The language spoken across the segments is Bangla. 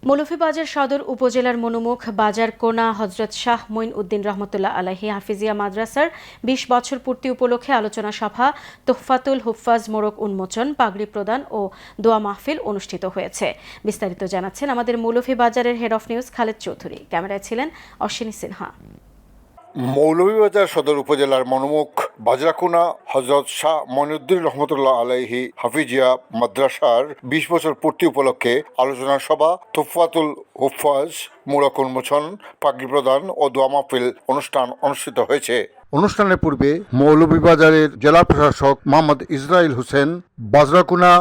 মৌলভীবাজার সদর উপজেলার মনুমুখ বাজার কোনা হযরত শাহ মঈন উদ্দিন রহমতুল্লাহ আলাইহি হাফিজিয়া মাদ্রাসার ২০ বছর পূর্তি উপলক্ষে আলোচনা সভা, তোহফাতুল হুফাজ মোড়ক উন্মোচন, পাগড়ি প্রদান ও দোয়া মাহফিল অনুষ্ঠিত হয়েছে। বিস্তারিত জানাচ্ছেন আমাদের মৌলভীবাজারের head of news Khaled Chowdhury. ক্যামেরায় ছিলেন অশ্বিনী সিনহা। মৌলভীবাজার সদর উপজেলার মনুমুখ বাজরাকুনা হযরত শাহ মঈনুদ্দিন রহমতুল্লাহ আলাইহি হাফিজিয়া মাদ্রাসার ২০ বছর পূর্তি উপলক্ষে আলোচনা সভা, তুফাতুল হুফাজ মোড়ক উন্মোচন, পাগড়ি প্রদান ও দোয়া মাহফিল অনুষ্ঠান অনুষ্ঠিত হয়েছে। অনুষ্ঠানের পূর্বে মৌলভীবাজারের জেলা প্রশাসক মোহাম্মদ ইসরাইল হোসেন বাজরাকুনা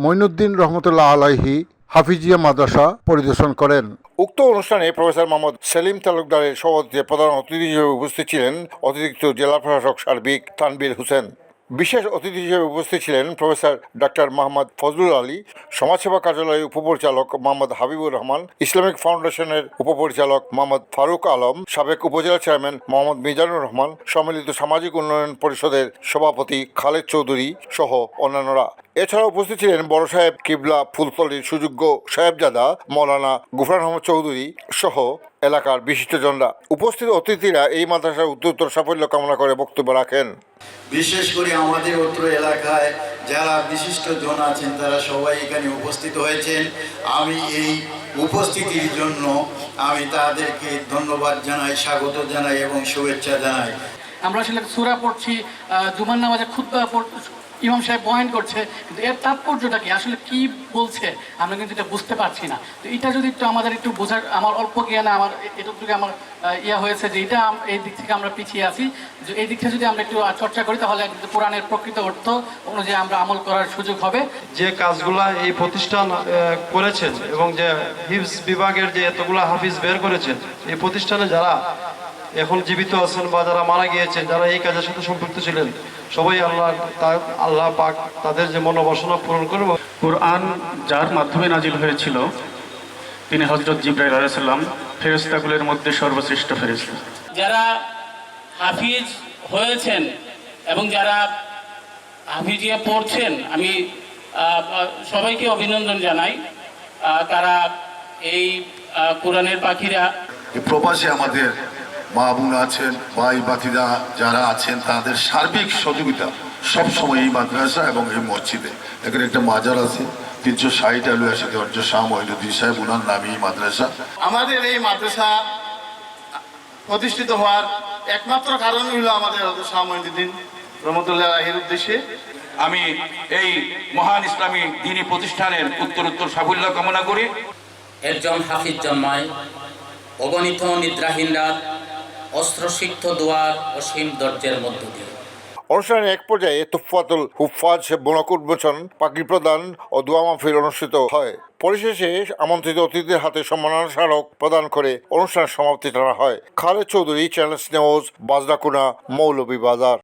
মঈনুদ্দিন রহমতুল্লাহ আলাইহি হাফিজিয়া মাদ্রাসা পরিদর্শন করেন। উক্ত অনুষ্ঠানে প্রফেসর মোহাম্মদ সেলিম তালুকদারের সভাপতিত্বে প্রধান অতিথি হিসেবে উপস্থিত ছিলেন অতিরিক্ত জেলা প্রশাসক সার্বিক তানবীর হোসেন। বিশেষ অতিথি হিসেবে উপস্থিত ছিলেন প্রফেসর ডাক্তার মোহাম্মদ ফজলুল আলী, সমাজসেবা কার্যালয়ের উপপরিচালক মোহাম্মদ হাবিবুর রহমান, ইসলামিক ফাউন্ডেশনের উপপরিচালক মোহাম্মদ ফারুক আলম, সাবেক উপজেলা চেয়ারম্যান মোহাম্মদ মিজানুর রহমান, সম্মিলিত সামাজিক উন্নয়ন পরিষদের সভাপতি খালেদ চৌধুরী সহ অন্যান্যরা। এছাড়া উপস্থিত ছিলেন বড় সাহেব কিবলা ফুলতলির সুযোগ্য সাহেবজাদা মৌলানা গুফরান আহমদ চৌধুরী সহ এলাকার বিশিষ্টজনরা। উপস্থিত অতিথিরা এই মাদ্রাসার উত্তরোত্তর সাফল্য কামনা করে বক্তব্য রাখেন। বিশেষ করে আমাদের অত্র এলাকায় যারা বিশিষ্ট জন আছেন তারা সবাই এখানে উপস্থিত হয়েছেন। আমি এই উপস্থিতির জন্য আমি তাদেরকে ধন্যবাদ জানাই, স্বাগত জানাই এবং শুভেচ্ছা জানাই। আমরা আসলে সূরা পড়ছি, জুমার নামাজে খুতবা ইমাম সাহেব বয়ান করছে, কিন্তু এর তাৎপর্যটা কি, আসলে কি বলছে আমরা কিন্তু এটা বুঝতে পারছি না। তো এটা যদি একটু আমাদের একটু বোঝার, আমার অল্প জ্ঞানে আমার এটুকু আমার হয়েছে যে এটা এই দিক থেকে আমরা পিছিয়ে আছি, যে এই দিক থেকে যদি আমরা একটু চর্চা করি তাহলে কোরআনের প্রকৃত অর্থ অনুযায়ী আমরা আমল করার সুযোগ হবে। যে কাজগুলা এই প্রতিষ্ঠান করেছেন এবং যে হিফজ বিভাগের যে এতগুলা হাফিজ বের করেছেন, এই প্রতিষ্ঠানে যারা এখন জীবিত আছেন বা যারা মারা গিয়েছেন, যারা এই কাজের সাথে সম্পৃক্ত ছিলেন, সবাই আল্লাহ পাক তাদের যে মনোবাসনা পূরণ করবে। কুরআন যার মাধ্যমে নাজিল হয়েছিল তিনি হযরত জিবরাইল আলাইহিস সালাম, ফেরেশতাগুলোর মধ্যে সর্বশ্রেষ্ঠ ফেরেশতা। যারা হাফিজ হয়েছেন এবং যারা হাফিজিয়া পড়ছেন, আমি সবাইকে অভিনন্দন জানাই। তারা এই কোরআনের পাখিরা প্রবাসে আমাদের মা বোন আছেন, ভাই বাতিদা যারা আছেন, তাদের সার্বিক সহযোগিতা সবসময় এই মাদ্রাসা এবং এই মসজিদে। এখানে একটা মাজার আছে 360 আলু আসে হযরত শাহ মঈনুদ্দিন সাহেব, ওনার নামে এই মাদ্রাসা। আমাদের এই মাদ্রাসা প্রতিষ্ঠিত হওয়ার একমাত্র কারণ হলো আমাদের হযরত শাহ মঈনুদ্দিন রহমতুল্লাহ আলাইহির উদ্দেশ্যে। আমি এই মহান ইসলামী দ্বীনী প্রতিষ্ঠানের উত্তরোত্তর সাফল্য কামনা করি। একজন হাফিজ জন্মায় অগণিত নিদ্রাহীন রাত, অস্ত্রসিক্ত দুয়ার অসীম দরজের মধ্য দিয়ে। অনুষ্ঠানের এক পর্যায়ে তুফাতুল হুফাজ মোড়ক উন্মোচন, পাগড়ি প্রদান ও দোয়া মাহফিল অনুষ্ঠিত হয়। পরিশেষে আমন্ত্রিত অতিথিদের হাতে সম্মাননা স্মারক প্রদান করে অনুষ্ঠানের সমাপ্তি টানা হয়। খালেদ চৌধুরী, চ্যানেল নিউজ, বাজরাকুনা, মৌলভীবাজার।